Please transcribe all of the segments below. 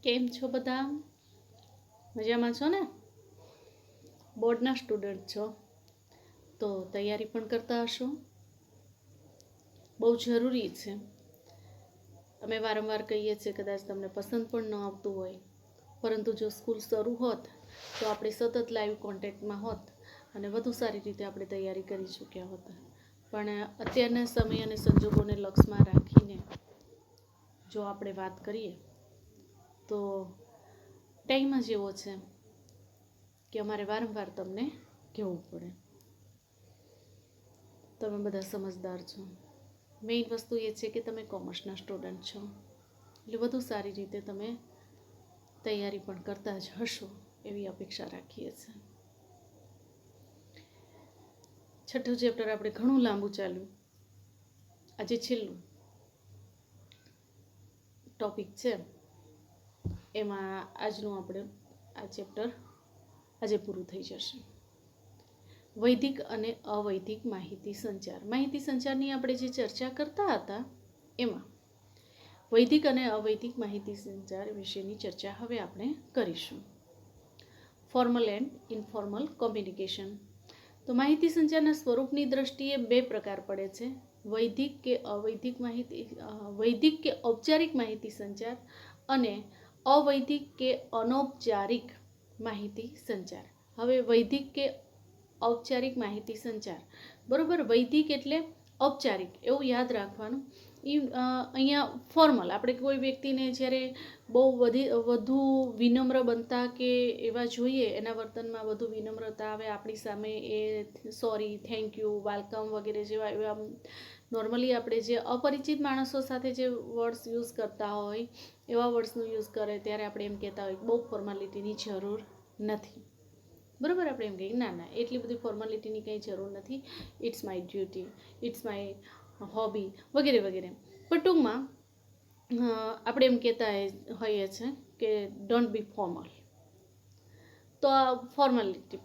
કેમ છો બધા? મજામાં છો ને? બોર્ડના સ્ટુડન્ટ છો તો તૈયારી પણ કરતા હશો. બહુ જરૂરી છે. અમે વારંવાર કહીએ છીએ, કદાચ તમને પસંદ પણ ન આવતું હોય, પરંતુ જો સ્કૂલ શરૂ હોત તો આપણે સતત લાઈવ કોન્ટેક્ટમાં હોત અને વધુ સારી રીતે આપણે તૈયારી કરી ચૂક્યા હોત. પણ અત્યારના સમય અને સંજોગોને લક્ષમાં રાખીને જો આપણે વાત કરીએ તો ટાઈમ જ એવો છે કે અમારે વારંવાર તમને કહેવું પડે. તમે બધા સમજદાર છો. મેઇન વસ્તુ એ છે કે તમે કોમર્સના સ્ટુડન્ટ છો, એટલે વધુ સારી રીતે તમે તૈયારી પણ કરતા જ હશો એવી અપેક્ષા રાખીએ છીએ. છઠ્ઠું ચેપ્ટર આપણે ઘણું લાંબુ ચાલ્યું. આજે છેલ્લું ટોપિક છે, એમાં આજનું આપણે આ ચેપ્ટર આજે પૂરું થઈ જશે. વૈદિક અને અવૈદિક માહિતી સંચાર. માહિતી સંચારની આપણે જે ચર્ચા કરતા હતા એમાં વૈદિક અને અવૈદિક માહિતી સંચાર વિશેની ચર્ચા હવે આપણે કરીશું. Formal and informal communication. તો માહિતી સંચારના સ્વરૂપની દ્રષ્ટિએ બે પ્રકાર પડે છે: વૈદિક કે અવૈદિક માહિતી, વૈદિક કે ઔપચારિક માહિતી સંચાર અને અવૈદિક કે અનૌપચારિક માહિતી સંચાર. હવે વૈદિક કે ઔપચારિક માહિતી સંચાર, બરોબર. વૈદિક એટલે ઔપચારિક, એવું યાદ રાખવાનું. અહીંયા ફોર્મલ, આપણે કોઈ વ્યક્તિને જ્યારે બહુ વધુ વિનમ્ર બનતા કે એવા જોઈએ, એના વર્તનમાં વધુ વિનમ્રતા આવે, આપણી સામે એ સોરી, થેન્ક યુ, વેલકમ વગેરે જેવા એવા નોર્મલી આપણે જે અપરિચિત માણસો સાથે જે વર્ડ્સ યુઝ કરતા હોય એવા વર્ડ્સનું યુઝ કરે ત્યારે આપણે એમ કહેતા હોય બહુ ફોર્માલિટીની જરૂર નથી, બરાબર. આપણે એમ કહીએ ના એટલી બધી ફોર્માલિટીની કંઈ જરૂર નથી, it's my duty, it's my hobby વગેરે વગેરે. પણ ટૂંકમાં આપણે એમ કહેતા હોઈએ છીએ કે ડોન્ટ બી ફોર્મલ. તો આ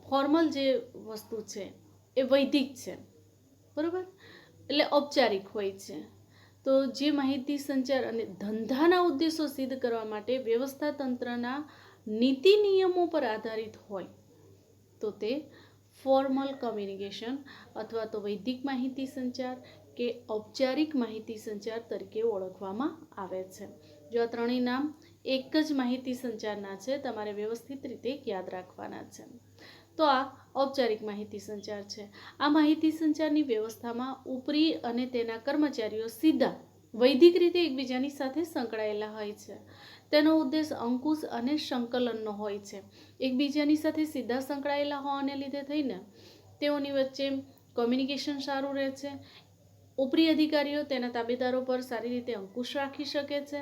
ફોર્મલ જે વસ્તુ છે એ વૈદિક છે, બરાબર, એટલે ઔપચારિક હોય છે. તો જે માહિતી સંચાર અને ધંધાના ઉદ્દેશો સિદ્ધ કરવા માટે વ્યવસ્થા તંત્રના નીતિ નિયમો પર આધારિત હોય તો તે ફોર્મલ કોમ્યુનિકેશન અથવા તો વૈદિક માહિતી સંચાર કે ઔપચારિક માહિતી સંચાર તરીકે ઓળખવામાં આવે છે. જો આ ત્રણેય નામ એક જ માહિતી સંચારના છે, તમારે વ્યવસ્થિત રીતે યાદ રાખવાના છે. તો આ ઔપચારિક માહિતી સંચાર છે. આ માહિતી સંચારની વ્યવસ્થામાં ઉપરી અને તેના કર્મચારીઓ સીધા વૈદિક રીતે એકબીજાની સાથે સંકળાયેલા હોય છે. તેનો ઉદ્દેશ અંકુશ અને સંકલનનો હોય છે. એકબીજાની સાથે સીધા સંકળાયેલા હોવાને લીધે થઈને તેઓની વચ્ચે કોમ્યુનિકેશન સારું રહે છે. ઉપરી અધિકારીઓ તેના તાબેદારો પર સારી રીતે અંકુશ રાખી શકે છે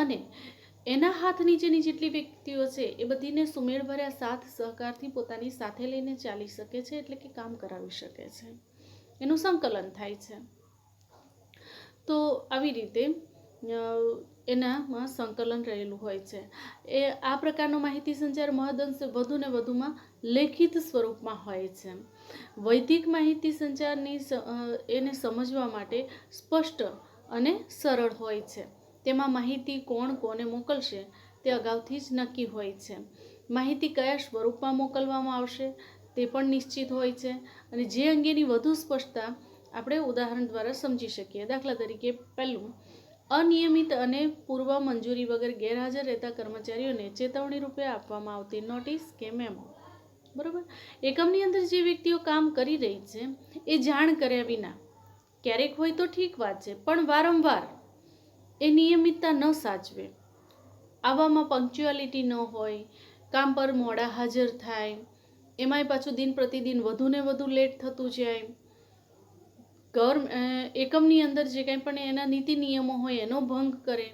અને એના હાથ નીચેની જેટલી વ્યક્તિઓ છે એ બધીને સુમેળભર્યા સાથ સહકારથી પોતાની સાથે લઈને ચાલી શકે છે, એટલે કે કામ કરાવી શકે છે, એનું સંકલન થાય છે. તો આવી રીતે એનામાં સંકલન રહેલું હોય છે. એ આ પ્રકારનો માહિતી સંચાર મહદઅંશે વધુ ને વધુમાં લેખિત સ્વરૂપમાં હોય છે. વૈદિક માહિતી સંચારની એને સમજવા માટે સ્પષ્ટ અને સરળ હોય છે. તેમાં માહિતી કોણ કોને મોકલશે તે અગાઉથી જ નક્કી હોય છે. માહિતી કયા સ્વરૂપમાં મોકલવામાં આવશે તે પણ નિશ્ચિત હોય છે અને જે અંગેની વધુ સ્પષ્ટતા આપણે ઉદાહરણ દ્વારા સમજી શકીએ. દાખલા તરીકે પહેલું, અનિયમિત અને પૂર્વ મંજૂરી વગર ગેરહાજર રહેતા કર્મચારીઓને ચેતવણી રૂપે આપવામાં આવતી નોટિસ કે મેમો, બરાબર. એકમની અંદર જે વ્યક્તિઓ કામ કરી રહી છે એ જાણ કર્યા વિના, ક્યારેક હોય તો ઠીક વાત છે, પણ વારંવાર એ નિયમિતતા ન સાચવે, આવામાં પંક્ચ્યુઆલિટી ન હોય, કામ પર મોડા હાજર થાય, એમાંય પાછું દિન પ્રતિદિન વધુ ને વધુ લેટ થતું જાય, એકમની અંદર જે કંઈ પણ એના નીતિ નિયમો હોય એનો ભંગ કરે,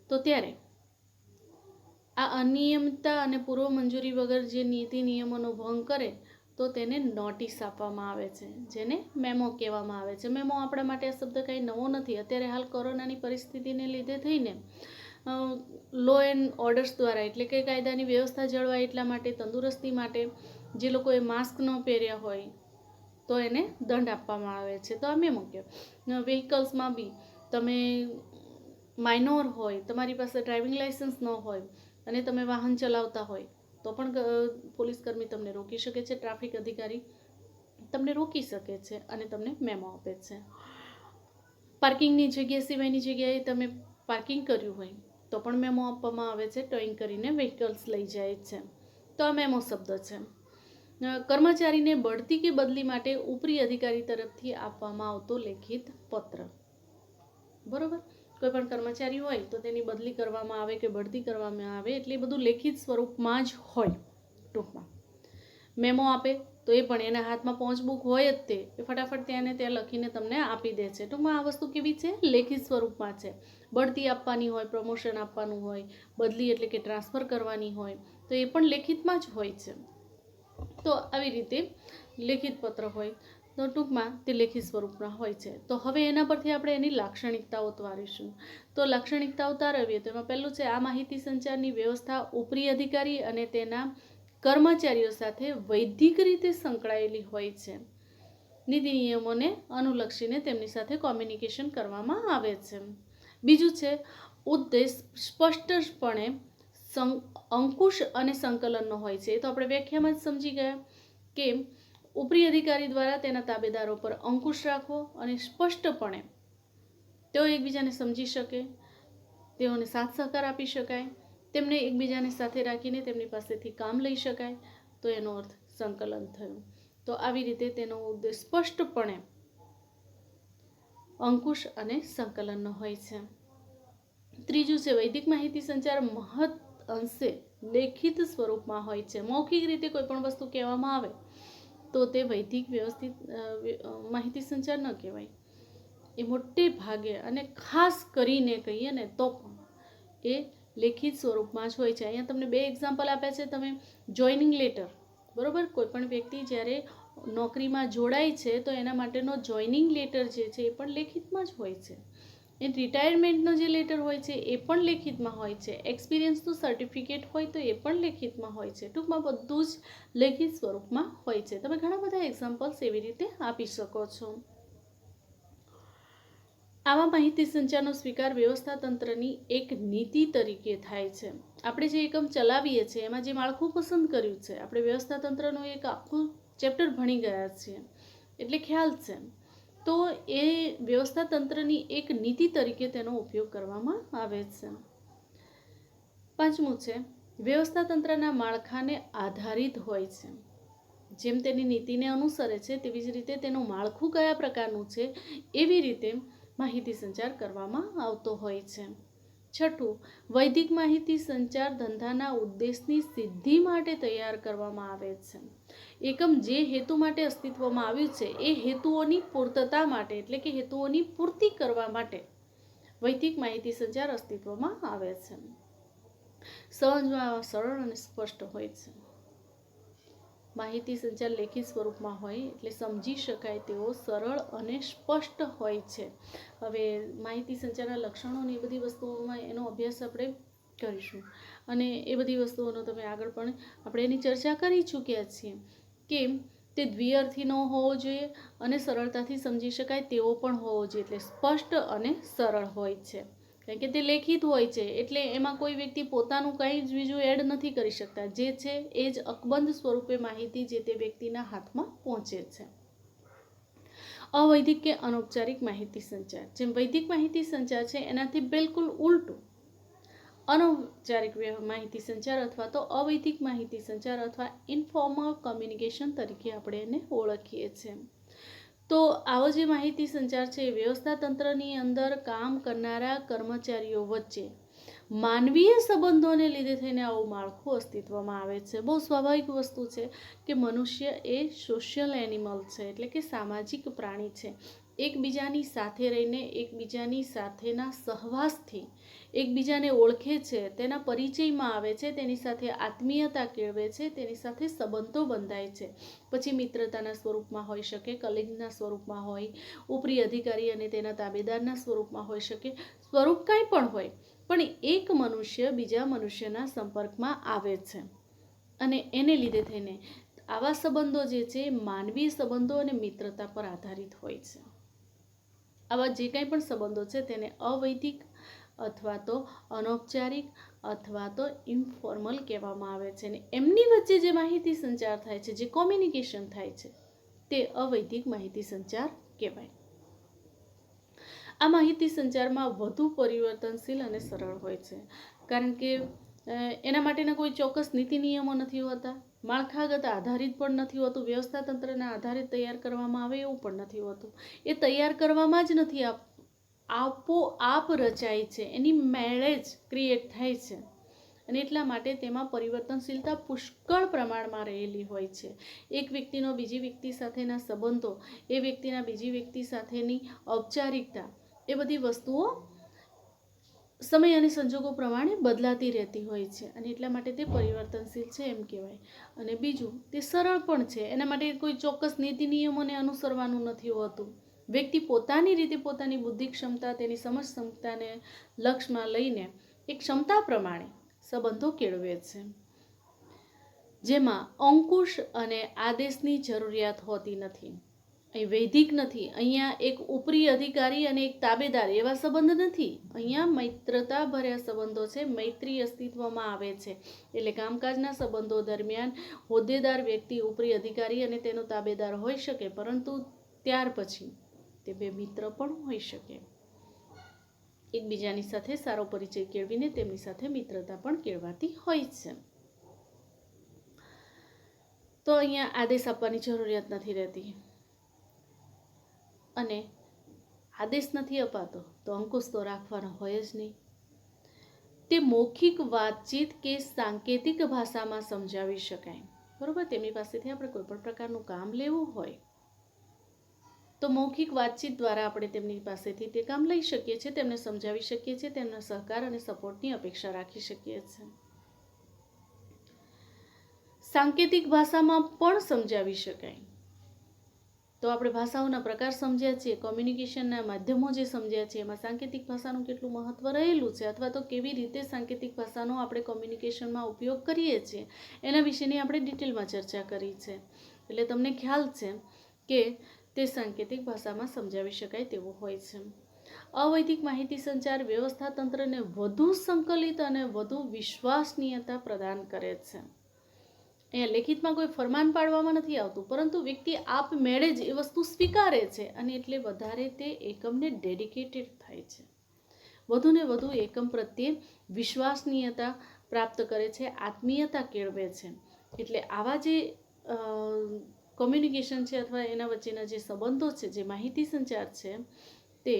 તો ત્યારે આ અનિયમિતતા અને પૂર્વ મંજૂરી વગર જે નીતિ નિયમોનો ભંગ કરે તો તેને નોટિસ આપવામાં આવે છે, જેને મેમો કહેવામાં આવે છે. મેમો આપણા માટે આ શબ્દ કંઈ નવો નથી. અત્યારે હાલ કોરોનાની પરિસ્થિતિને લીધે થઈને લો એન્ડ ઓર્ડર્સ દ્વારા, એટલે કે કાયદાની વ્યવસ્થા જળવાય એટલા માટે, તંદુરસ્તી માટે જે લોકોએ માસ્ક ન પહેર્યા હોય તો એને દંડ આપવામાં આવે છે. તો આ મેમો કહેવાય. વ્હીકલ્સમાં બી તમે માઇનોર હોય, તમારી પાસે ડ્રાઇવિંગ લાઇસન્સ ન હોય અને તમે વાહન ચલાવતા હોય તો પણ પોલીસ કર્મી તમને રોકી શકે છે, ટ્રાફિક અધિકારી તમને રોકી શકે છે અને તમને મેમો આપે છે. પાર્કિંગની જગ્યા સિવાયની જગ્યાએ તમે પાર્કિંગ કર્યું હોય તો પણ મેમો આપવામાં આવે છે, ટોઈંગ કરીને વ્હીકલ્સ લઈ જાય છે. તો આ મેમો શબ્દ છે. કર્મચારીને બઢતી કે બદલી માટે ઉપરી અધિકારી તરફથી આપવામાં આવતો લેખિત પત્ર. બરોબર, કોઈ પણ કર્મચારી હોય તો તેની બદલી કરવામાં આવે કે બઢતી કરવામાં આવે એટલે બધું લેખિત સ્વરૂપમાં જ હોય. ટૂંકમાં મેમો આપે તો એ પણ એના હાથમાં પહોંચબુક હોય જ તે ફટાફટ ત્યાં ને ત્યાં લખીને તમને આપી દે છે. ટૂંકમાં આ વસ્તુ કેવી છે? લેખિત સ્વરૂપમાં છે. બઢતી આપવાની હોય, પ્રમોશન આપવાનું હોય, બદલી એટલે કે ટ્રાન્સફર કરવાની હોય તો એ પણ લેખિતમાં જ હોય છે. તો આવી રીતે લેખિત પત્ર હોય તો ટૂંકમાં તે લેખિત સ્વરૂપના હોય છે. તો હવે એના પરથી આપણે એની લાક્ષણિકતાઓ તારીશું. તો લાક્ષણિકતાઓ તારવીએ તો એમાં પહેલું છે, આ માહિતી સંચારની વ્યવસ્થા ઉપરી અધિકારી અને તેના કર્મચારીઓ સાથે વૈધિક રીતે સંકળાયેલી હોય છે. નીતિ નિયમોને અનુલક્ષીને તેમની સાથે કોમ્યુનિકેશન કરવામાં આવે છે. બીજું છે, ઉદ્દેશ સ્પષ્ટપણે અંકુશ અને સંકલનનો હોય છે. એ તો આપણે વ્યાખ્યામાં જ સમજી ગયા કે ઉપરી અધિકારી દ્વારા તેના તાબેદારો પર અંકુશ રાખવો અને સ્પષ્ટપણે તેઓ એકબીજાને સમજી શકે, તેઓને સાથ સહકાર આપી શકાય, તેમને એકબીજાને સાથે રાખીને તેમની પાસેથી કામ લઈ શકાય, તો એનો અર્થ સંકલન થયું. તો આવી રીતે તેનો ઉદ્દેશ સ્પષ્ટપણે અંકુશ અને સંકલનનો હોય છે. ત્રીજું છે, વૈદિક માહિતી સંચાર મહદ અંશે લેખિત સ્વરૂપમાં હોય છે. મૌખિક રીતે કોઈ પણ વસ્તુ કહેવામાં આવે તો તે વૈદિક વ્યવસ્થિત માહિતી સંચાર ન કહેવાય. એ મોટે ભાગે અને ખાસ કરીને કહીએ ને તો પણ એ લેખિત સ્વરૂપમાં જ હોય છે. અહીંયા તમને 2 એક્ઝામ્પલ આપ્યા છે. તમે જોઈનિંગ લેટર, બરોબર, કોઈ પણ વ્યક્તિ જ્યારે નોકરીમાં જોડાય છે તો એના માટેનો જોઈનિંગ લેટર જે છે એ પણ લેખિતમાં જ હોય છે. એ રિટાયરમેન્ટનો જે લેટર હોય છે એ પણ લેખિતમાં હોય છે. એક્સપિરિયન્સનું સર્ટિફિકેટ હોય તો એ પણ લેખિતમાં હોય છે. ટૂંકમાં બધું જ લેખિત સ્વરૂપમાં હોય છે. તમે ઘણા બધા એક્ઝામ્પલ્સ એવી રીતે આપી શકો છો. આવા માહિતી સંચારનો સ્વીકાર વ્યવસ્થા તંત્રની એક નીતિ તરીકે થાય છે. આપણે જે એકમ ચલાવીએ છીએ એમાં જે માળખું પસંદ કર્યું છે, આપણે વ્યવસ્થા તંત્રનું એક આખું ચેપ્ટર ભણી ગયા છીએ એટલે ખ્યાલ છે. તો એ વ્યવસ્થા તંત્રની એક નીતિ તરીકે તેનો ઉપયોગ કરવામાં આવે છે. પાંચમું છે, વ્યવસ્થા તંત્રના માળખાને આધારિત હોય છે. જેમ તેની નીતિને અનુસરે છે તેવી જ રીતે તેનું માળખું કયા પ્રકારનું છે એવી રીતે માહિતી સંચાર કરવામાં આવતો હોય છે. છઠ્ઠું, વૈદિક માહિતી સંચાર ધંધાના ઉદ્દેશની સિદ્ધિ માટે તૈયાર કરવામાં આવે છે. એકમ જે હેતુ માટે અસ્તિત્વમાં આવ્યું છે એ હેતુઓની પૂર્તતા માટે એટલે કે હેતુઓની પૂર્તિ કરવા માટે વૈદિક માહિતી સંચાર અસ્તિત્વમાં આવે છે. સમજવામાં સરળ અને સ્પષ્ટ હોય છે. માહિતી સંચાર લેખિત સ્વરૂપમાં હોય એટલે સમજી શકાય તેવો સરળ અને સ્પષ્ટ હોય છે. હવે માહિતી સંચારના લક્ષણો અને એ બધી વસ્તુઓમાં એનો અભ્યાસ આપણે કરીશું અને એ બધી વસ્તુઓનો તમે આગળ પણ આપણે એની ચર્ચા કરી ચૂક્યા છીએ કે તે દ્વિઅર્થી ન હોવો જોઈએ અને સરળતાથી સમજી શકાય તેવો પણ હોવો જોઈએ. એટલે સ્પષ્ટ અને સરળ હોય છે કારણ કે તે લેખિત હોય છે એટલે એમાં કોઈ વ્યક્તિ પોતાનું કંઈ જ બીજું એડ નથી કરી શકતા. જે છે એ જ અકબંધ સ્વરૂપે માહિતી જે તે વ્યક્તિના હાથમાં પહોંચે છે. અવૈધિક કે અનૌપચારિક માહિતી સંચાર, જેમ વૈદિક માહિતી સંચાર છે એનાથી બિલકુલ ઉલટું અનૌપચારિક માહિતી સંચાર અથવા તો અવૈધિક માહિતી સંચાર અથવા ઇન્ફોર્મલ કમ્યુનિકેશન તરીકે આપણે એને ઓળખીએ છીએ. તો આવો જે માહિતી સંચાર છે એ વ્યવસ્થા તંત્રની અંદર કામ કરનારા કર્મચારીઓ વચ્ચે માનવીય સંબંધોને લીધે થઈને આવું માળખું અસ્તિત્વમાં આવે છે. બહુ સ્વાભાવિક વસ્તુ છે કે મનુષ્ય એ સોશિયલ એનિમલ છે એટલે કે સામાજિક પ્રાણી છે. એકબીજાની સાથે રહીને એકબીજાની સાથેના સહવાસથી એકબીજાને ઓળખે છે, તેના પરિચયમાં આવે છે, તેની સાથે આત્મીયતા કેળવે છે, તેની સાથે સંબંધો બંધાય છે. પછી મિત્રતાના સ્વરૂપમાં હોઈ શકે, કલિગના સ્વરૂપમાં હોય, ઉપરી અધિકારી અને તેના તાબેદારના સ્વરૂપમાં હોઈ શકે, સ્વરૂપ કાંઈ પણ હોય પણ એક મનુષ્ય બીજા મનુષ્યના સંપર્કમાં આવે છે અને એને લીધે થઈને આવા સંબંધો જે છે માનવીય સંબંધો અને મિત્રતા પર આધારિત હોય છે. આવા જે કંઈ પણ સંબંધો છે તેને અવૈધિક અથવા તો અનૌપચારિક અથવા તો ઇન્ફોર્મલ કહેવામાં આવે છે. અને એમની વચ્ચે જે માહિતી સંચાર થાય છે, જે કોમ્યુનિકેશન થાય છે, તે અવૈધિક માહિતી સંચાર કહેવાય. આ માહિતી સંચારમાં વધુ પરિવર્તનશીલ અને સરળ હોય છે, કારણ કે એના માટેના કોઈ ચોક્કસ નીતિ નિયમો નથી હોતા, માળખાગત આધારિત પણ નથી હોતું, વ્યવસ્થા તંત્રના આધારિત તૈયાર કરવામાં આવે એવું પણ નથી હોતું. એ તૈયાર કરવામાં જ નથી, આપોઆપ રચાય છે, એની મેળે જ ક્રિએટ થાય છે. અને એટલા માટે તેમાં પરિવર્તનશીલતા પુષ્કળ પ્રમાણમાં રહેલી હોય છે. એક વ્યક્તિનો બીજી વ્યક્તિ સાથેના સંબંધો, એ વ્યક્તિના બીજી વ્યક્તિ સાથેની ઔપચારિકતા, એ બધી વસ્તુઓ સમય અને સંજોગો પ્રમાણે બદલાતી રહેતી હોય છે. અને એટલા માટે તે પરિવર્તનશીલ છે એમ કહેવાય. અને બીજું, તે સરળ પણ છે. એના માટે કોઈ ચોક્કસ નીતિ નિયમોને અનુસરવાનું નથી હોતું. વ્યક્તિ પોતાની રીતે પોતાની બુદ્ધિ ક્ષમતા, તેની સમજ ક્ષમતાને લક્ષમાં લઈને એક ક્ષમતા પ્રમાણે સંબંધો કેળવે છે, જેમાં અંકુશ અને આદેશની જરૂરિયાત હોતી નથી. અહીં વૈધિક નથી, અહીંયા એક ઉપરી અધિકારી અને એક તાબેદાર એવા સંબંધ નથી. અહીંયા મૈત્રતા ભર્યા સંબંધો છે, મૈત્રી અસ્તિત્વમાં આવે છે. એટલે કામકાજના સંબંધો દરમિયાન હોદ્દેદાર વ્યક્તિ ઉપરી અધિકારી અને તેનો તાબેદાર હોઈ શકે, પરંતુ ત્યાર પછી તે બે મિત્ર પણ હોઈ શકે. એકબીજાની સાથે સારો પરિચય કેળવીને તેમની સાથે મિત્રતા પણ કેળવાતી હોય છે. તો અહીંયા આદેશ આપવાની જરૂરિયાત નથી રહેતી. અને આદેશ નથી અપાતો તો અંકુશ તો રાખવાનો હોય જ નહીં. તે મૌખિક વાતચીત કે સાંકેતિક ભાષામાં સમજાવી શકાય. બરોબર, તેમની પાસેથી આપણે કોઈ પણ પ્રકારનું કામ લેવું હોય તો મૌખિક વાતચીત દ્વારા આપણે તેમની પાસેથી તે કામ લઈ શકીએ છીએ, તેમને સમજાવી શકીએ છીએ, તેમના સહકાર અને સપોર્ટની અપેક્ષા રાખી શકીએ છીએ. સાંકેતિક ભાષામાં પણ સમજાવી શકાય. તો આપણે ભાષાઓના પ્રકાર સમજ્યા છીએ, કોમ્યુનિકેશનના માધ્યમો જે સમજ્યા છે, એમાં સાંકેતિક ભાષાનું કેટલું મહત્વ રહેલું છે, અથવા તો કેવી રીતે સાંકેતિક ભાષાનો આપણે કોમ્યુનિકેશનમાં ઉપયોગ કરીએ છીએ, એના વિશેની આપણે ડિટેલમાં ચર્ચા કરી છે. એટલે તમને ખ્યાલ છે કે તે સાંકેતિક ભાષામાં સમજાવી શકાય તેવું હોય છે. અવૈધિક માહિતી સંચાર વ્યવસ્થા તંત્રને વધુ સંકલિત અને વધુ વિશ્વસનીયતા પ્રદાન કરે છે. અહીંયા લેખિતમાં કોઈ ફરમાન પાડવામાં નથી આવતું, પરંતુ વ્યક્તિ આપમેળે જ એ વસ્તુ સ્વીકારે છે, અને એટલે વધારે તે એકમને ડેડિકેટેડ થાય છે, વધુને વધુ એકમ પ્રત્યે વિશ્વસનીયતા પ્રાપ્ત કરે છે, આત્મીયતા કેળવે છે. એટલે આવા જે કોમ્યુનિકેશન છે અથવા એના વચ્ચેના જે સંબંધો છે, જે માહિતી સંચાર છે, તે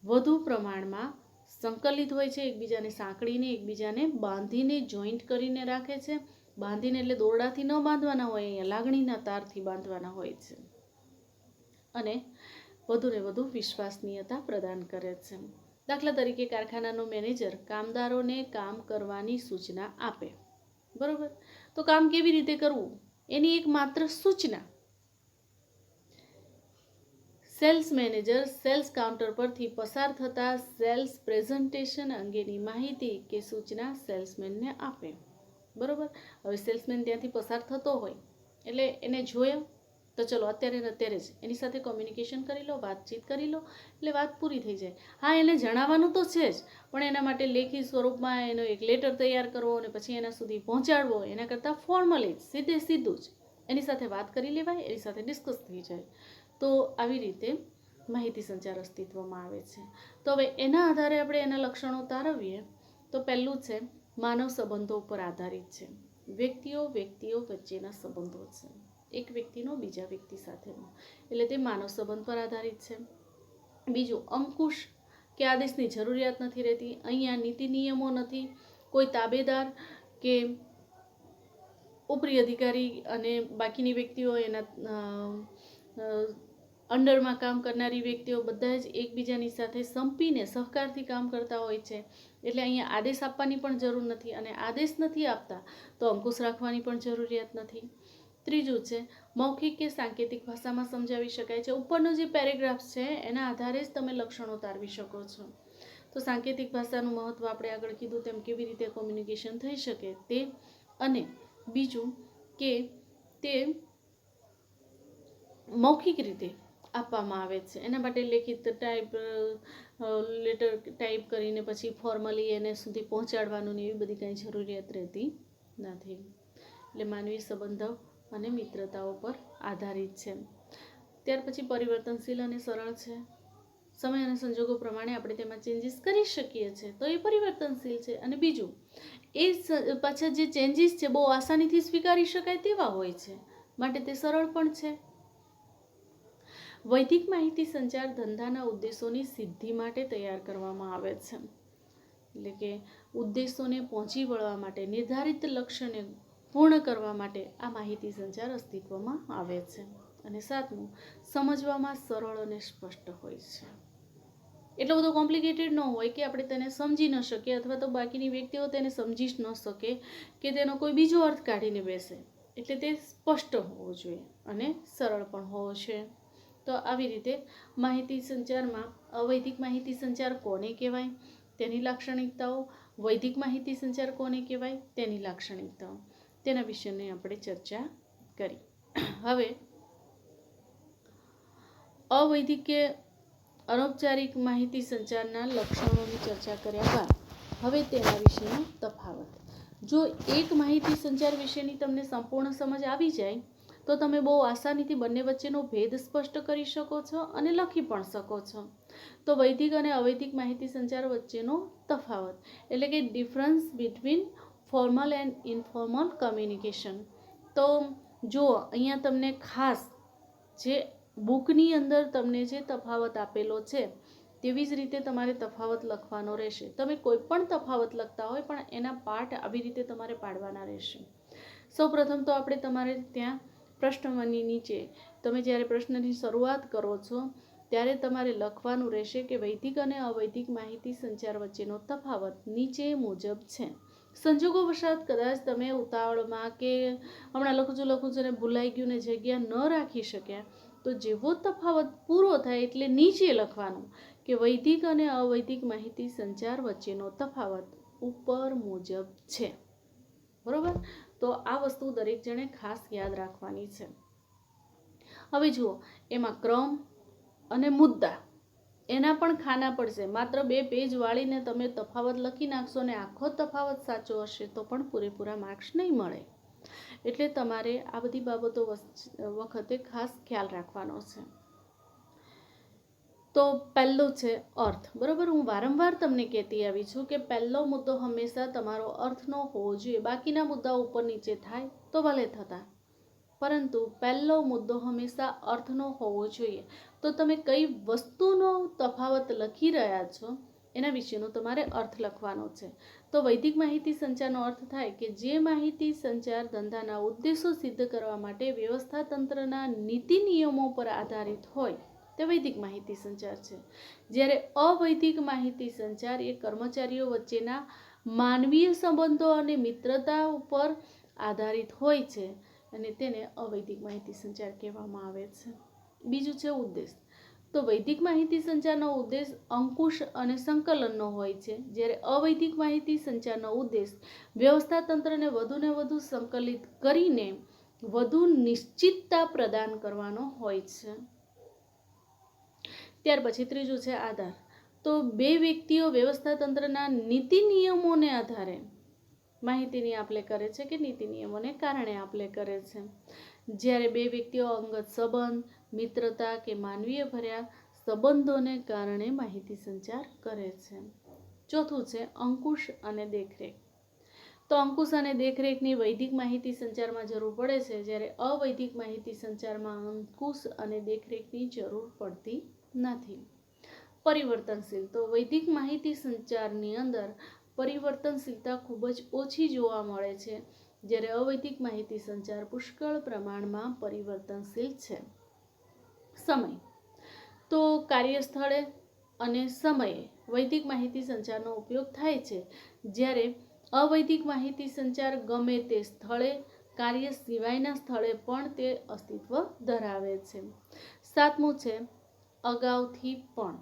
વધુ પ્રમાણમાં સંકલિત હોય છે, એકબીજાને સાંકળીને, એકબીજાને બાંધીને, જોઈન્ટ કરીને રાખે છે. બાંધીને એટલે દોરડાથી ન બાંધવાના હોય, અહીંયા લાગણીના તારથી બાંધવાના હોય છે. અને વધુને વધુ વિશ્વસનીયતા પ્રદાન કરે છે. દાખલા તરીકે કારખાનાનો મેનેજર કામદારોને કામ કરવાની સૂચના આપે. બરોબર, તો કામ કેવી રીતે કરવું એની એક માત્ર સૂચના સેલ્સ મેનેજર સેલ્સ કાઉન્ટર પરથી પસાર થતા સેલ્સ પ્રેઝન્ટેશન અંગેની માહિતી કે સૂચના સેલ્સમેનને આપે. બરોબર, હવે સેલ્સમેન ત્યાંથી પસાર થતો હોય એટલે એને જોયો તો ચલો અત્યારે ને અત્યારે જ એની સાથે કોમ્યુનિકેશન કરી લો, વાતચીત કરી લો, એટલે વાત પૂરી થઈ જાય. હા, એને જણાવવાનું તો છે જ, પણ એના માટે લેખિત સ્વરૂપમાં એનો એક લેટર તૈયાર કરવો અને પછી એના સુધી પહોંચાડવો, એના કરતાં ફોર્મલી સીધું જ એની સાથે વાત કરી લેવાય, એની સાથે ડિસ્કસ થઈ જાય. તો આવી રીતે માહિતી સંચાર અસ્તિત્વમાં આવે છે. તો હવે એના આધારે આપણે એના લક્ષણો તારવીએ તો પહેલું છે માનવ સંબંધો પર આધારિત છે. વ્યક્તિઓ વચ્ચેના સંબંધો છે, એક વ્યક્તિનો બીજા વ્યક્તિ સાથેનો, એટલે તે માનવ સંબંધ પર આધારિત છે. બીજું, અંકુશ કે આદેશની જરૂરિયાત નથી રહેતી. અહીંયા નીતિ નિયમો નથી, કોઈ તાબેદાર કે ઉપરી અધિકારી અને બાકીની વ્યક્તિઓ એના અંડરમાં કામ કરનારી વ્યક્તિઓ બધા જ એકબીજાની સાથે સંપીને સહકારથી કામ કરતા હોય છે. એટલે અહીંયા આદેશ આપવાની પણ જરૂર નથી, અને આદેશ નથી આપતા તો અંકુશ રાખવાની પણ જરૂરિયાત નથી. ત્રીજું છે મૌખિક કે સાંકેતિક ભાષામાં સમજાવી શકાય છે. ઉપરનો જે પેરેગ્રાફ છે એના આધારે જ તમે લક્ષણો તારવી શકો છો. તો સાંકેતિક ભાષાનું મહત્વ આપણે આગળ કીધું તેમ કેવી રીતે કોમ્યુનિકેશન થઈ શકે તે, અને બીજું કે તે મૌખિક રીતે આપવામાં આવે છે. એના માટે લેખિત લેટર ટાઈપ કરીને પછી ફોર્મલી એને સુધી પહોંચાડવાનું ને એવી બધી કાંઈ જરૂરિયાત રહેતી નથી. એટલે માનવીય સંબંધો અને મિત્રતાઓ પર આધારિત છે. ત્યાર પછી પરિવર્તનશીલ અને સરળ છે. સમય અને સંજોગો પ્રમાણે આપણે તેમાં ચેન્જીસ કરી શકીએ છીએ, તો એ પરિવર્તનશીલ છે. અને બીજું એ પાછા જે ચેન્જીસ છે બહુ આસાનીથી સ્વીકારી શકાય તેવા હોય છે, માટે તે સરળ પણ છે. વૈદિક માહિતી સંચાર ધંધાના ઉદ્દેશોની સિદ્ધિ માટે તૈયાર કરવામાં આવે છે. એટલે કે ઉદ્દેશોને પહોંચી વળવા માટે, નિર્ધારિત લક્ષ્યને પૂર્ણ કરવા માટે આ માહિતી સંચાર અસ્તિત્વમાં આવે છે. અને સાતમું, સમજવામાં સરળ અને સ્પષ્ટ હોય છે. એટલો બધો કોમ્પ્લિકેટેડ ન હોય કે આપણે તેને સમજી ન શકીએ, અથવા તો બાકીની વ્યક્તિઓ તેને સમજી જ ન શકે કે તેનો કોઈ બીજો અર્થ કાઢીને બેસે. એટલે તે સ્પષ્ટ હોવો જોઈએ અને સરળ પણ હોવો છે. તો આવી રીતે માહિતી સંચારમાં અવૈધિક માહિતી સંચાર કોને કહેવાય, તેની લાક્ષણિકતાઓ, વૈદિક માહિતી સંચાર કોને કહેવાય, તેની લાક્ષણિકતાઓ, તેના વિશેની આપણે ચર્ચા કરી. હવે અવૈધિક કે અનૌપચારિક માહિતી સંચારના લક્ષણોની ચર્ચા કર્યા બાદ હવે તેના વિશેનો તફાવત. જો એક માહિતી સંચાર વિશેની તમને સંપૂર્ણ સમજ આવી જાય તો તમે બહુ આસાનીથી બંને વચ્ચેનો ભેદ સ્પષ્ટ કરી શકો છો અને લખી પણ શકો છો. તો વૈદિક અને અવૈધિક માહિતી સંચાર વચ્ચેનો તફાવત એટલે કે difference between formal and informal communication. તો જો અહીંયા તમને ખાસ જે બુકની અંદર તમને જે તફાવત આપેલો છે તેવી જ રીતે તમારે તફાવત લખવાનો રહેશે. તમે કોઈ પણ તફાવત લખતા હોય પણ એના પાર્ટ આવી રીતે તમારે પાડવાના રહેશે. સૌપ્રથમ તો આપણે તમારે ત્યાં પ્રશ્નની નીચે તમે જ્યારે પ્રશ્નની શરૂઆત કરો છો ત્યારે તમારે લખવાનું રહેશે કે વૈદિક અને અવૈધિક માહિતી સંચાર વચ્ચેનો તફાવત નીચે મુજબ છે. સંજોગોવશાત કદાચ તમે ઉતાવળમાં કે હમણાં લખું છું ને ભૂલાઈ ગયું ને જગ્યા ન રાખી શક્યા, તો જેવો તફાવત પૂરો થાય એટલે નીચે લખવાનું કે વૈદિક અને અવૈધિક માહિતી સંચાર વચ્ચેનો તફાવત ઉપર મુજબ છે. બરોબર? તો આ વસ્તુ દરેક જણે ખાસ યાદ રાખવાની છે. હવે જુઓ, એમાં ક્રમ અને મુદ્દા એના પણ ખાના પડશે. માત્ર 2 પેજ વાળીને તમે તફાવત લખી નાખશો ને આખો તફાવત સાચો હશે તો પણ પૂરેપૂરા માર્ક્સ નહીં મળે. એટલે તમારે આ બધી બાબતો વખતે ખાસ ખ્યાલ રાખવાનો છે. તો પહેલું છે અર્થ. બરોબર, હું વારંવાર તમને કહેતી આવી છું કે પહેલો મુદ્દો હંમેશા તમારો અર્થનો હોવો જોઈએ. બાકીના મુદ્દાઓ ઉપર નીચે થાય તો ભલે થતા, પરંતુ પહેલો મુદ્દો હંમેશા અર્થનો હોવો જોઈએ. તો તમે કઈ વસ્તુનો તફાવત લખી રહ્યા છો એના વિશેનો તમારે અર્થ લખવાનો છે. તો વૈદિક માહિતી સંચારનો અર્થ થાય કે જે માહિતી સંચાર ધંધાના ઉદ્દેશો સિદ્ધ કરવા માટે વ્યવસ્થા તંત્રના નીતિ નિયમો પર આધારિત હોય તે વૈદિક માહિતી સંચાર છે. જ્યારે અવૈદિક માહિતી સંચાર એ કર્મચારીઓ વચ્ચેના માનવીય સંબંધો અને મિત્રતા ઉપર આધારિત હોય છે અને તેને અવૈદિક માહિતી સંચાર કહેવામાં આવે છે. બીજું છે ઉદ્દેશ. તો વૈદિક માહિતી સંચારનો ઉદ્દેશ અંકુશ અને સંકલનનો હોય છે, જ્યારે અવૈદિક માહિતી સંચારનો ઉદ્દેશ વ્યવસ્થા તંત્રને વધુ સંકલિત કરીને વધુ નિશ્ચિતતા પ્રદાન કરવાનો હોય છે. ત્યાર પછી ત્રીજું છે આધાર. તો 2 વ્યક્તિઓ વ્યવસ્થા તંત્રના નીતિ નિયમોને આધારે માહિતીની આપલે કરે છે કે નીતિ નિયમોને કારણે આપલે કરે છે. જ્યારે 2 વ્યક્તિઓ અંગત સંબંધ, મિત્રતા કે માનવીય ભર્યા સંબંધોને કારણે માહિતી સંચાર કરે છે. ચોથું છે અંકુશ અને દેખરેખ. તો અંકુશ અને દેખરેખની વૈદિક માહિતી સંચારમાં જરૂર પડે છે, જ્યારે અવૈદિક માહિતી સંચારમાં અંકુશ અને દેખરેખની જરૂર પડતી નથી. પરિવર્તનશીલ. તો વૈદિક માહિતી સંચારની અંદર પરિવર્તનશીલતા ખૂબ જ ઓછી જોવા મળે છે, જ્યારે અવૈદિક માહિતી સંચાર પુષ્કળ પ્રમાણમાં પરિવર્તનશીલ છે. સમય. તો કાર્યસ્થળે અને સમયે વૈદિક માહિતી સંચારનો ઉપયોગ થાય છે, જ્યારે અવૈદિક માહિતી સંચાર ગમે તે સ્થળે, કાર્ય સિવાયના સ્થળે પણ તે અસ્તિત્વ ધરાવે છે. સાતમું છે અગાઉથી પણ.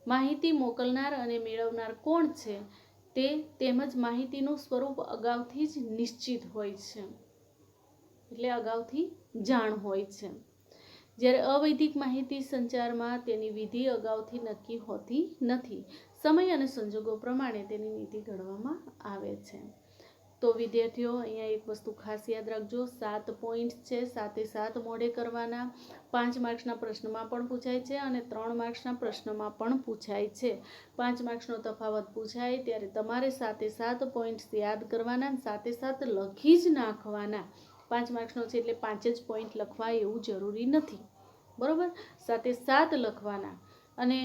માહિતી મોકલનાર અને મેળવનાર કોણ છે તે તેમજ માહિતીનું સ્વરૂપ અગાઉથી જ નિશ્ચિત હોય છે, એટલે અગાઉથી જાણ હોય છે. જ્યારે અવૈધિક માહિતી સંચારમાં તેની વિધિ અગાઉથી નક્કી હોતી નથી. સમય અને સંજોગો પ્રમાણે તેની નીતિ ઘડવામાં આવે છે. તો વિદ્યાર્થીઓ અહીંયા એક વસ્તુ ખાસ યાદ રાખજો, 7 પોઈન્ટ છે, 7 મોઢે કરવાના. 5 માર્ક્સના પ્રશ્નમાં પણ પૂછાય છે અને 3 માર્ક્સના પ્રશ્નમાં પણ પૂછાય છે. 5 માર્ક્સનો તફાવત પૂછાય ત્યારે તમારે 7 પોઈન્ટ્સ યાદ કરવાના, 7 લખી જ નાખવાના. 5 માર્ક્સનો છે એટલે 5 જ પોઈન્ટ લખવા એવું જરૂરી નથી, બરોબર. 7 લખવાના અને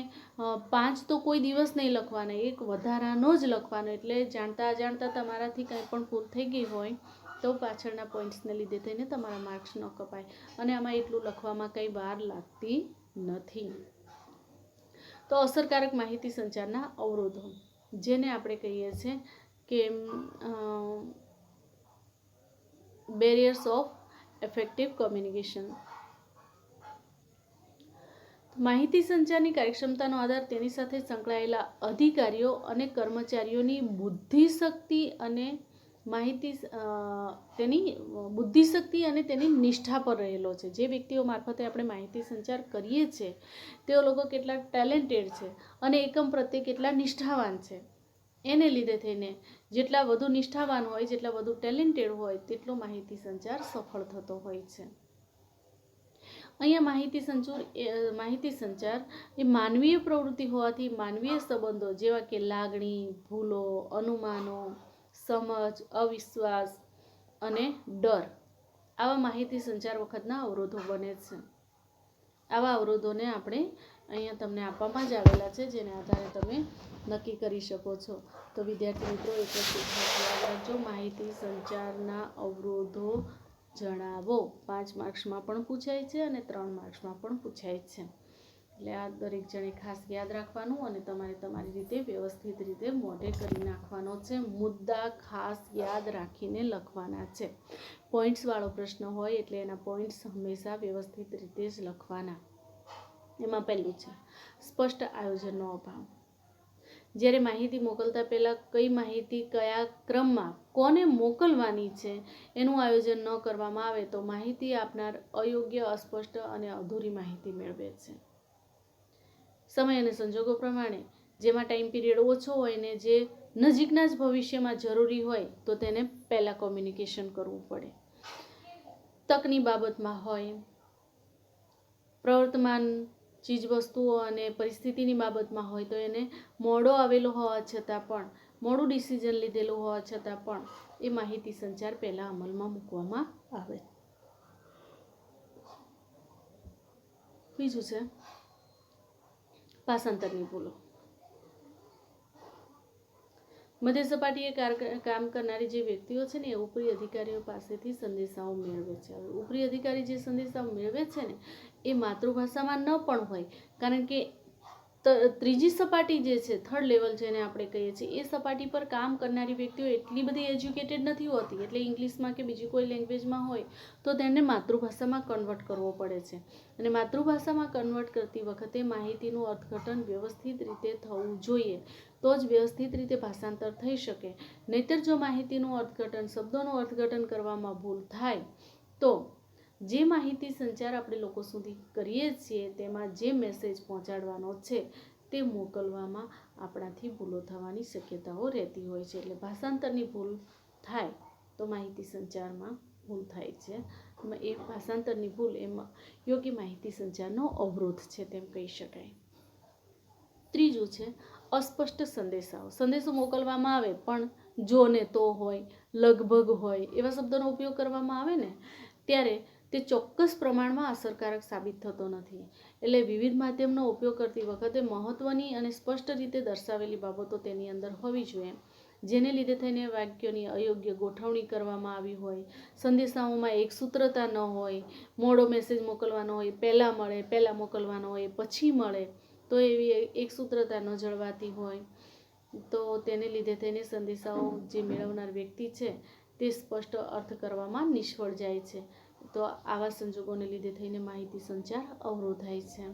5 તો કોઈ દિવસ નહીં લખવાના, એક વધારાનો જ લખવાનો. એટલે જાણતા અજાણતા તમારાથી કંઈ પણ ભૂલ થઈ ગઈ હોય તો પાછળના પોઈન્ટ્સને લીધે થઈને તમારા માર્ક્સ ન કપાય. અને આમાં એટલું લખવામાં કંઈ વાર લાગતી નથી. તો અસરકારક માહિતી સંચારના અવરોધો, જેને આપણે કહીએ છીએ કે બેરિયર્સ ઓફ ઇફેક્ટિવ કોમ્યુનિકેશન. માહિતી સંચારની કાર્યક્ષમતાનો આધાર તેની સાથે સંકળાયેલા અધિકારીઓ અને કર્મચારીઓની બુદ્ધિશક્તિ અને તેની નિષ્ઠા પર રહેલો છે. જે વ્યક્તિઓ મારફતે આપણે માહિતી સંચાર કરીએ છીએ તેઓ લોકો કેટલા ટેલેન્ટેડ છે અને એકમ પ્રત્યે કેટલા નિષ્ઠાવાન છે. એને લીધે થઈને જેટલા વધુ નિષ્ઠાવાન હોય, જેટલા વધુ ટેલેન્ટેડ હોય, તેટલો માહિતી સંચાર સફળ થતો હોય છે. અહીંયા માહિતી સંચાર એ માનવીય પ્રવૃત્તિ હોવાથી માનવીય સંબંધો જેવા કે લાગણી, ભૂલો, અનુમાનો, સમજ, અવિશ્વાસ અને ડર આવા માહિતી સંચાર વખતના અવરોધો બને છે. આવા અવરોધોને આપણે અહીંયા તમને આપવામાં જ આવેલા છે, જેને આધારે તમે નક્કી કરી શકો છો. તો વિદ્યાર્થી મિત્રો, એક વસ્તુ યાદ રાખજો, માહિતી સંચારના અવરોધો જણાવો. 5 માર્ક્સમાં પણ પૂછાય છે અને 3 માર્ક્સમાં પણ પૂછાય છે. એટલે આ દરેક જણે ખાસ યાદ રાખવાનું અને તમારે તમારી રીતે વ્યવસ્થિત રીતે મોઢે કરી નાખવાનો છે. મુદ્દા ખાસ યાદ રાખીને લખવાના છે. પોઈન્ટ્સવાળો પ્રશ્ન હોય એટલે એના પોઈન્ટ્સ હંમેશા વ્યવસ્થિત રીતે જ લખવાના. એમાં પહેલું છે સ્પષ્ટ આયોજનનો અભાવ. જ્યારે માહિતી મોકલતા પહેલાં કઈ માહિતી કયા ક્રમમાં કોને મોકલવાની છે એનું આયોજન ન કરવામાં આવે તો માહિતી આપનાર અયોગ્ય, અસ્પષ્ટ અને અધૂરી માહિતી મેળવે છે. સમય અને સંજોગો પ્રમાણે જેમાં ટાઈમ પીરિયડ ઓછો હોય ને જે નજીકના જ ભવિષ્યમાં જરૂરી હોય તો તેને પહેલાં કોમ્યુનિકેશન કરવું પડે. તકની બાબતમાં હોય, પ્રવર્તમાન ચીજવસ્તુઓ અને પરિસ્થિતિની બાબતમાં હોય તો એને મોડો આવેલો હોવા છતાં પણ, મોડું ડિસિઝન લીધેલું હોવા છતાં પણ એ માહિતી સંચાર પહેલાં અમલમાં મૂકવામાં આવે. બીજું છે ભાષાંતરની ભૂલો. મધ્ય સપાટીએ કામ કરનારી જે વ્યક્તિઓ છે ને એ ઉપરી અધિકારીઓ પાસેથી સંદેશાઓ મેળવે છે. હવે ઉપરી અધિકારી જે સંદેશાઓ મેળવે છે ને એ માતૃભાષામાં ન પણ હોય, કારણ કે ત્રીજી સપાટી જે છે, થર્ડ લેવલ જેને આપણે કહીએ છીએ, એ સપાટી પર કામ કરનારી વ્યક્તિઓ એટલી બધી એજ્યુકેટેડ નથી હોતી. એટલે ઇંગ્લિશમાં કે બીજી કોઈ લેંગ્વેજમાં હોય તો તેને માતૃભાષામાં કન્વર્ટ કરવો પડે છે. અને માતૃભાષામાં કન્વર્ટ કરતી વખતે માહિતીનું અર્થઘટન વ્યવસ્થિત રીતે થવું જોઈએ, તો જ વ્યવસ્થિત રીતે ભાષાંતર થઈ શકે. નહીંતર જો માહિતીનું અર્થઘટન, શબ્દોનું અર્થઘટન કરવામાં ભૂલ થાય તો જે માહિતી સંચાર આપણે લોકો સુધી કરીએ છીએ તેમાં જે મેસેજ પહોંચાડવાનો છે તે મોકલવામાં આપણાથી ભૂલો થવાની શક્યતાઓ રહેતી હોય છે. એટલે ભાષાંતરની ભૂલ થાય તો માહિતી સંચારમાં ભૂલ થાય છે. એ ભાષાંતરની ભૂલ એમાં યોગ્ય માહિતી સંચારનો અવરોધ છે તેમ કહી શકાય. ત્રીજું છે અસ્પષ્ટ સંદેશાઓ. સંદેશો મોકલવામાં આવે પણ જો ને તો હોય, લગભગ હોય એવા શબ્દોનો ઉપયોગ કરવામાં આવે ને ત્યારે તે ચોક્કસ પ્રમાણમાં અસરકારક સાબિત થતો નથી. એટલે વિવિધ માધ્યમનો ઉપયોગ કરતી વખતે મહત્ત્વની અને સ્પષ્ટ રીતે દર્શાવેલી બાબતો તેની અંદર હોવી જોઈએ, જેને લીધે થઈને વાક્યોની અયોગ્ય ગોઠવણી કરવામાં આવી હોય, સંદેશાઓમાં એકસૂત્રતા ન હોય, મોડો મેસેજ મોકલવાનો હોય પહેલાં મળે, પહેલાં મોકલવાનો હોય પછી મળે તો એવી એકસૂત્રતા ન જળવાતી હોય તો તેને લીધે થઈને સંદેશાઓ જે મેળવનાર વ્યક્તિ છે તે સ્પષ્ટ અર્થ કરવામાં નિષ્ફળ જાય છે. તો આવા સંજોગોને લીધે થઈને માહિતી સંચાર અવરોધાય છે.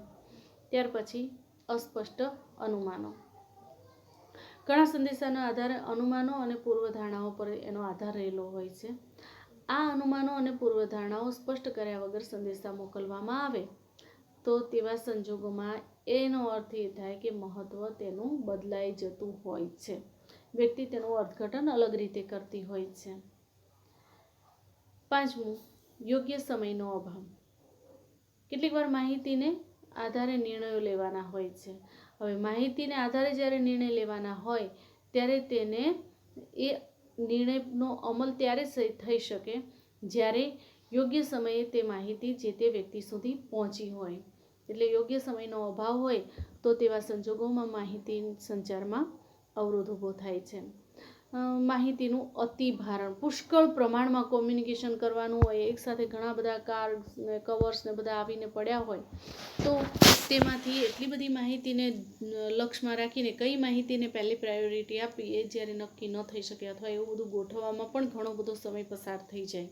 ત્યાર પછી અસ્પષ્ટ અનુમાનો. ઘણા સંદેશાના આધારે અનુમાનો અને પૂર્વધારણાઓ પર એનો આધાર રહેલો હોય છે. આ અનુમાનો અને પૂર્વધારણાઓ સ્પષ્ટ કર્યા વગર સંદેશા મોકલવામાં આવે તો તેવા સંજોગોમાં એનો અર્થ એ થાય કે મહત્ત્વ તેનું બદલાઈ જતું હોય છે. વ્યક્તિ તેનું અર્થઘટન અલગ રીતે કરતી હોય છે. પાંચમું, યોગ્ય સમયનો અભાવ. કેટલીક વાર માહિતીને આધારે નિર્ણયો લેવાના હોય છે. હવે માહિતીને આધારે જ્યારે નિર્ણય લેવાના હોય ત્યારે તેને એ નિર્ણયનો અમલ ત્યારે થઈ શકે જ્યારે યોગ્ય સમયે તે માહિતી જે તે વ્યક્તિ સુધી પહોંચી હોય. એટલે યોગ્ય સમયનો અભાવ હોય તો તેવા સંજોગોમાં માહિતી સંચારમાં અવરોધ ઊભો થાય છે. માહિતીનું અતિભારણ, પુષ્કળ પ્રમાણમાં કોમ્યુનિકેશન કરવાનું હોય, એકસાથે ઘણા બધા કાર્ડ્સ ને કવર્સ ને બધા આવીને પડ્યા હોય તો તેમાંથી એટલી બધી માહિતીને લક્ષમાં રાખીને કઈ માહિતીને પહેલી પ્રાયોરિટી આપવી એ જ્યારે નક્કી ન થઈ શકે અથવા એવું બધું ગોઠવવામાં પણ ઘણો બધો સમય પસાર થઈ જાય.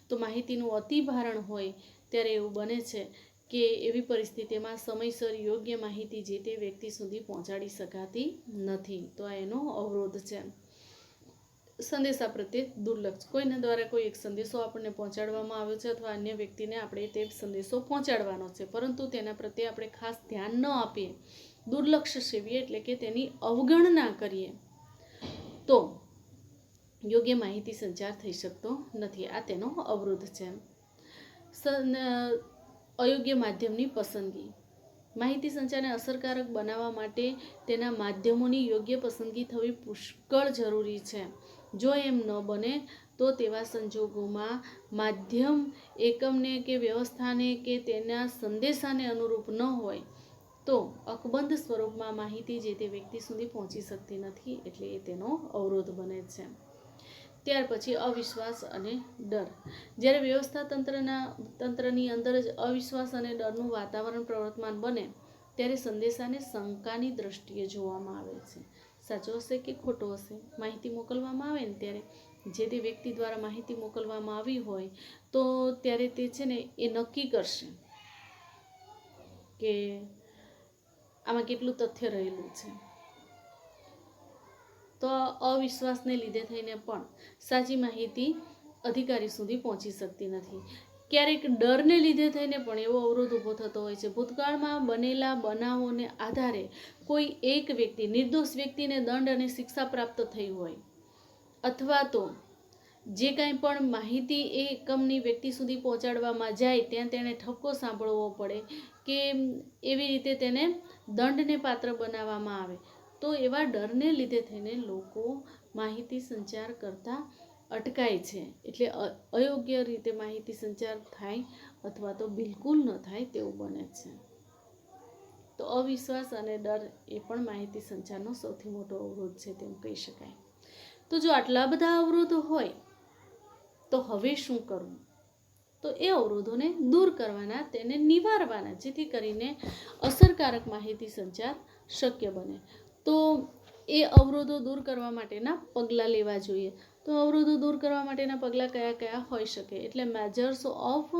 તો માહિતીનું અતિભારણ હોય ત્યારે એવું બને છે કે એવી પરિસ્થિતિમાં સમયસર યોગ્ય માહિતી જે તે વ્યક્તિ સુધી પહોંચાડી શકાતી નથી. તો આ એનો અવરોધ છે. સંદેશા પ્રત્યે દુર્લક્ષ. કોઈના દ્વારા કોઈ એક સંદેશો આપણને પહોંચાડવામાં આવ્યો છે અથવા અન્ય વ્યક્તિને આપણે તે સંદેશો પહોંચાડવાનો છે, પરંતુ તેના પ્રત્યે આપણે ખાસ ધ્યાન ન આપીએ, દુર્લક્ષ સેવીએ એટલે કે તેની અવગણના કરીએ તો યોગ્ય માહિતી સંચાર થઈ શકતો નથી. આ તેનો અવરોધ છે. અયોગ્ય માધ્યમની પસંદગી. માહિતી સંચારને અસરકારક બનાવવા માટે તેના માધ્યમોની યોગ્ય પસંદગી થવી પુષ્કળ જરૂરી છે. જો એમ ન બને તો તેવા સંજોગોમાં માધ્યમ એકમને કે વ્યવસ્થાને કે તેના સંદેશાને અનુરૂપ ન હોય તો અકબંધ સ્વરૂપમાં માહિતી જે તે વ્યક્તિ સુધી પહોંચી શકતી નથી. એટલે એ તેનો અવરોધ બને છે. ત્યાર પછી અવિશ્વાસ અને ડર. જ્યારે વ્યવસ્થા તંત્રની અંદર જ અવિશ્વાસ અને ડરનું વાતાવરણ પ્રવર્તમાન બને ત્યારે સંદેશાને શંકાની દ્રષ્ટિએ જોવામાં આવે છે. સાચો હશે કે ખોટો હશે. માહિતી મોકલવામાં આવે ને ત્યારે જે તે વ્યક્તિ દ્વારા માહિતી મોકલવામાં આવી હોય તો ત્યારે તે છે ને એ નક્કી કરશે કે આમાં કેટલું તથ્ય રહેલું છે. તો અવિશ્વાસને લીધે થઈને પણ સાચી માહિતી અધિકારી સુધી પહોંચી શકતી નથી. ક્યારેક ડરને લીધે થઈને પણ એવો અવરોધ ઊભો થતો હોય છે. ભૂતકાળમાં બનેલા બનાવોને આધારે કોઈ એક વ્યક્તિ, નિર્દોષ વ્યક્તિને દંડ અને શિક્ષા પ્રાપ્ત થઈ હોય અથવા તો જે કાંઈ પણ માહિતી એ એકમની વ્યક્તિ સુધી પહોંચાડવામાં જાય ત્યાં તેણે ઠપકો સાંભળવો પડે કે એવી રીતે તેને દંડને પાત્ર બનાવવામાં આવે તો એવા ડરને લીધે થઈને લોકો માહિતી સંચાર કરતા અટકાય છે. એટલે અયોગ્ય રીતે માહિતી સંચાર થાય અથવા તો બિલકુલ ન થાય તેવું બને છે. તો અવિશ્વાસ અને ડર એ પણ માહિતી સંચારનો સૌથી મોટો અવરોધ છે તેમ કહી શકાય. તો જો આટલા બધા અવરોધો હોય તો હવે શું કરવું? તો એ અવરોધોને દૂર કરવાના, તેને નિવારવાના, જેથી કરીને અસરકારક માહિતી સંચાર શક્ય બને. તો એ અવરોધો દૂર કરવા માટેના પગલાં લેવા જોઈએ. તો અવરોધો દૂર કરવા માટેના પગલાં કયા કયા હોઈ શકે? એટલે measures of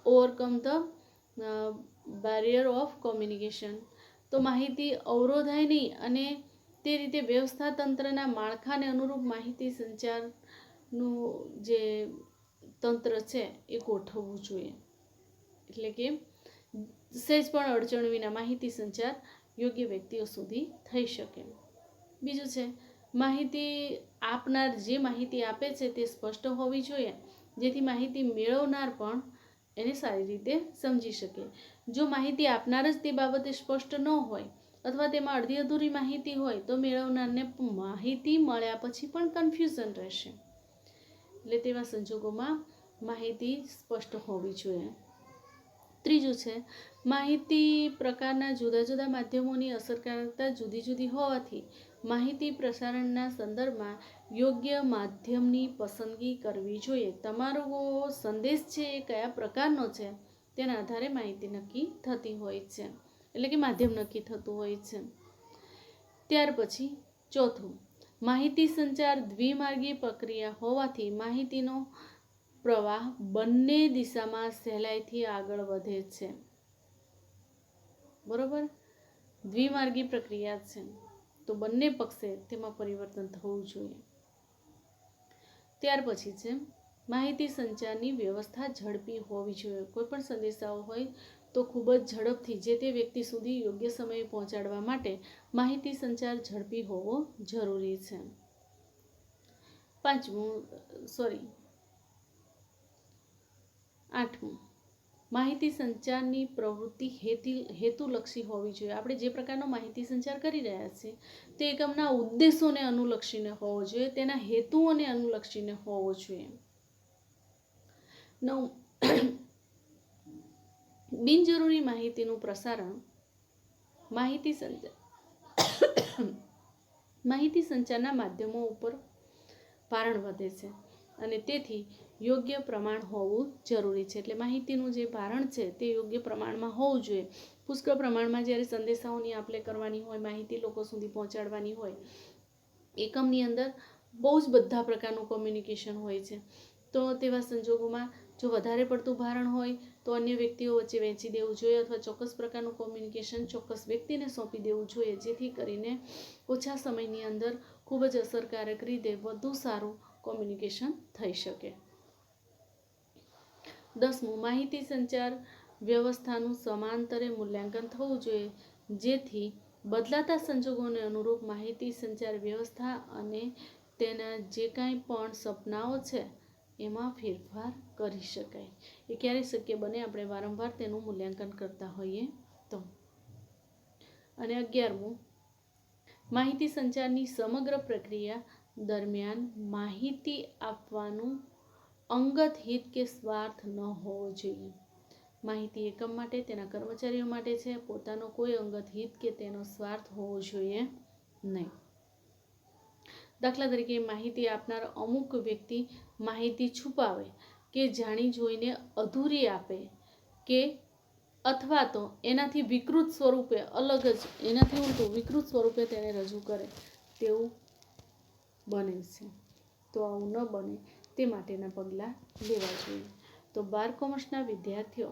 overcome the barrier of communication. તો માહિતી અવરોધાય નહીં અને તે રીતે વ્યવસ્થા તંત્રના માળખાને અનુરૂપ માહિતી સંચારનું જે તંત્ર છે એ ગોઠવવું જોઈએ. એટલે કે સહેજ પણ અડચણ વિના માહિતી સંચાર યોગ્ય વ્યક્તિઓ સુધી થઈ શકે. બીજું છે માહિતી આપનાર જે માહિતી આપે છે તે સ્પષ્ટ હોવી જોઈએ, જેથી માહિતી મેળવનાર પણ એને સારી રીતે સમજી શકે. જો માહિતી આપનાર જ તે બાબતે સ્પષ્ટ ન હોય અથવા તેમાં અડધી અધૂરી માહિતી હોય તો મેળવનારને માહિતી મળ્યા પછી પણ કન્ફ્યુઝન રહેશે. એટલે તેવા સંજોગોમાં માહિતી સ્પષ્ટ હોવી જોઈએ. ત્રીજું છે માહિતી પ્રકારના જુદા જુદા માધ્યમોની અસરકારકતા જુદી જુદી હોવાથી માહિતી પ્રસારણના સંદર્ભમાં યોગ્ય માધ્યમની પસંદગી કરવી જોઈએ. તમારો સંદેશ છે એ કયા પ્રકારનો છે તેના આધારે માહિતી નક્કી થતી હોય છે, એટલે કે માધ્યમ નક્કી થતું હોય છે. ત્યાર પછી ચોથું, માહિતી સંચાર દ્વિમાર્ગી પ્રક્રિયા હોવાથી માહિતીનો પ્રવાહ બંને દિશામાં સહેલાઈથી આગળ વધે છે. બરોબર, દ્વિમાર્ગી પ્રક્રિયા છે તો બંને પક્ષે તેમાં પરિવર્તન થવું જોઈએ. ત્યાર પછી છે માહિતી સંચારની વ્યવસ્થા ઝડપી હોવી જોઈએ. કોઈ પણ સંદેશાઓ હોય તો ખૂબ જ ઝડપથી જે તે વ્યક્તિ સુધી યોગ્ય સમયે પહોંચાડવા માટે માહિતી સંચાર ઝડપી હોવો જરૂરી છે. આઠમું, માહિતી સંચારની પ્રવૃત્તિ હેતુલક્ષી હોવી જોઈએ. આપણે જે પ્રકારનો માહિતી સંચાર કરી રહ્યા છીએ તે એકમના ઉદ્દેશોને અનુલક્ષીને હોવો જોઈએ, તેના હેતુઓને અનુલક્ષીને હોવો જોઈએ. 9. બિનજરૂરી માહિતીનું પ્રસારણ માહિતી સંચારના માધ્યમો ઉપર ભારણ વધે છે અને તેથી યોગ્ય પ્રમાણ હોવું જરૂરી છે. એટલે માહિતીનું જે ભારણ છે તે યોગ્ય પ્રમાણમાં હોવું જોઈએ. પુષ્કળ પ્રમાણમાં જ્યારે સંદેશાઓની આપ લે કરવાની હોય, માહિતી લોકો સુધી પહોંચાડવાની હોય, એકમની અંદર બહુ જ બધા પ્રકારનું કોમ્યુનિકેશન હોય છે. તો તેવા સંજોગોમાં જો વધારે પડતું ભારણ હોય તો અન્ય વ્યક્તિઓ વચ્ચે વહેંચી દેવું જોઈએ અથવા ચોક્કસ પ્રકારનું કોમ્યુનિકેશન ચોક્કસ વ્યક્તિને સોંપી દેવું જોઈએ, જેથી કરીને ઓછા સમયની અંદર ખૂબ જ અસરકારક રીતે વધુ સારું કોમ્યુનિકેશન થઈ શકે. 10. માહિતી સંચાર વ્યવસ્થાનું સમાંતરે મૂલ્યાંકન થવું જોઈએ, જેથી બદલાતા સંજોગોને અનુરૂપ માહિતી સંચાર વ્યવસ્થા અને તેના જે કાંઈ પણ સપનાઓ છે એમાં ફેરફાર કરી શકાય. એ ક્યારે શક્ય બને? આપણે વારંવાર તેનું મૂલ્યાંકન કરતા હોઈએ તો. અને 11મું, માહિતી સંચારની સમગ્ર પ્રક્રિયા દરમિયાન માહિતી આપવાનું અંગત હિત કે સ્વાર્થ ન હોવો જોઈએ. માહિતી એકમ માટે, તેના કર્મચારીઓ માટે છે, પોતાનો કોઈ અંગત હિત કે તેનો સ્વાર્થ હોવો જોઈએ નહીં. દાખલા તરીકે માહિતી આપનાર અમુક વ્યક્તિ માહિતી છુપાવે કે જાણી જોઈને અધૂરી આપે કે અથવા તો એનાથી વિકૃત સ્વરૂપે એનાથી ઉલટું વિકૃત સ્વરૂપે તેને રજૂ કરે તેવું બને છે. તો આવું ન બને તે માટેના પગલાં લેવા જોઈએ. તો 12 કોમર્સના વિદ્યાર્થીઓ,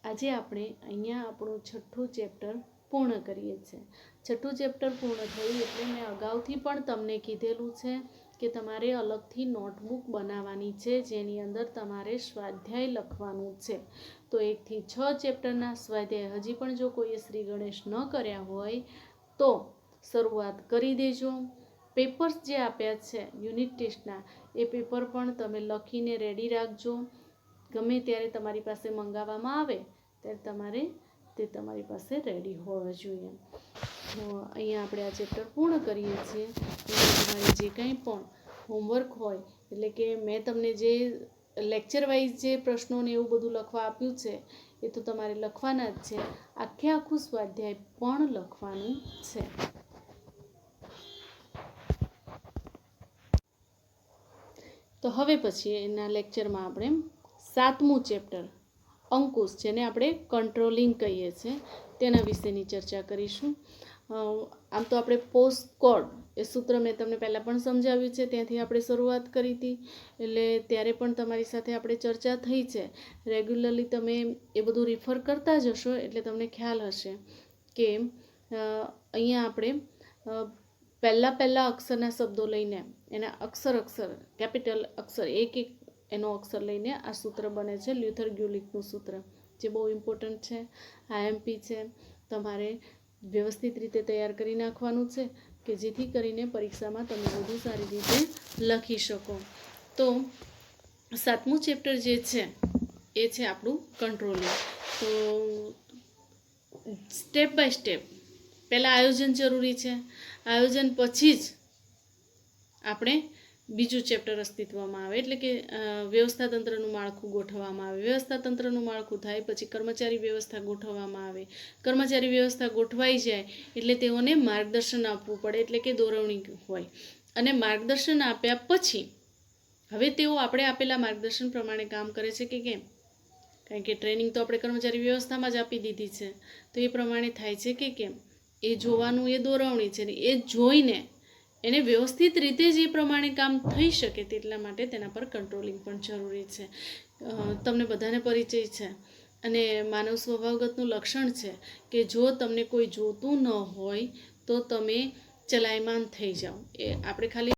આજે આપણે અહીંયા આપણું 6થું ચેપ્ટર પૂર્ણ કરીએ છીએ. 6થું ચેપ્ટર પૂર્ણ થયું એટલે મેં અગાઉથી પણ તમને કીધેલું છે કે તમારે અલગથી નોટબુક બનાવવાની છે, જેની અંદર તમારે સ્વાધ્યાય લખવાનું છે. તો 1 થી 6 ચેપ્ટરના સ્વાધ્યાય હજી પણ જો કોઈએ શ્રી ગણેશ ન કર્યા હોય તો શરૂઆત કરી દેજો. પેપર્સ જે આપ્યા છે યુનિટ ટેસ્ટના, એ પેપર પણ તમે લખીને રેડી રાખજો. ગમે ત્યારે તમારી પાસે મંગાવવામાં આવે ત્યારે તમારે તે તમારી પાસે રેડી હોવા જોઈએ. અહીંયા આપણે આ ચેપ્ટર પૂર્ણ કરીએ છીએ. તમારે જે કંઈ પણ હોમવર્ક હોય, એટલે કે મેં તમને જે લેક્ચર વાઇઝ જે પ્રશ્નોને એવું બધું લખવા આપ્યું છે એ તો તમારે લખવાના જ છે. આખું સ્વાધ્યાય પણ લખવાનું છે. તો હવે પછી એના લેક્ચરમાં આપણે 7મું ચેપ્ટર અંકુશ, જેને આપણે કંટ્રોલિંગ કહીએ છીએ, તેના વિશેની ચર્ચા કરીશું. આમ તો આપણે પોસ્ટકોડ એ સૂત્ર મેં તમને પહેલાં પણ સમજાવ્યું છે, ત્યાંથી આપણે શરૂઆત કરી હતી. એટલે ત્યારે પણ તમારી સાથે આપણે ચર્ચા થઈ છે. રેગ્યુલરલી તમે એ બધું રિફર કરતા જશો એટલે તમને ખ્યાલ હશે કે અહીંયા આપણે પહેલા અક્ષરના શબ્દો લઈને એના અક્ષર કેપિટલ અક્ષર એક એનો અક્ષર લઈને આ સૂત્ર બને છે, લ્યુથર ગ્યુલિકનું સૂત્ર, જે બહુ ઇમ્પોર્ટન્ટ છે. આઈએમપી છે, તમારે વ્યવસ્થિત રીતે તૈયાર કરી નાખવાનું છે કે જેથી કરીને પરીક્ષામાં તમે વધુ સારી રીતે લખી શકો. તો 7મું ચેપ્ટર જે છે એ છે આપણું કંટ્રોલિંગ. તો સ્ટેપ બાય સ્ટેપ પહેલાં આયોજન જરૂરી છે. આયોજન પછી જ આપણે બીજું ચેપ્ટર અસ્તિત્વમાં આવે, એટલે કે વ્યવસ્થા તંત્રનું માળખું ગોઠવવામાં આવે. વ્યવસ્થા તંત્રનું માળખું થાય પછી કર્મચારી વ્યવસ્થા ગોઠવવામાં આવે. કર્મચારી વ્યવસ્થા ગોઠવાઈ જાય એટલે તેઓને માર્ગદર્શન આપવું પડે, એટલે કે દોરવણી હોય. અને માર્ગદર્શન આપ્યા પછી હવે તેઓ આપણે આપેલા માર્ગદર્શન પ્રમાણે કામ કરે છે કે કેમ, કારણ કે ટ્રેનિંગ તો આપણે કર્મચારી વ્યવસ્થામાં જ આપી દીધી છે, તો એ પ્રમાણે થાય છે કે કેમ એ જોવાનું એ દોરવણી છે. એ જોઈને એને વ્યવસ્થિત રીતે જ એ પ્રમાણે કામ થઈ શકે તેટલા માટે તેના પર કંટ્રોલિંગ પણ જરૂરી છે. તમને બધાને પરિચય છે અને માનવ સ્વભાવગતનું લક્ષણ છે કે જો તમને કોઈ જોતું ન હોય તો તમે ચલાયમાન થઈ જાઓ. એ આપણે ખાલી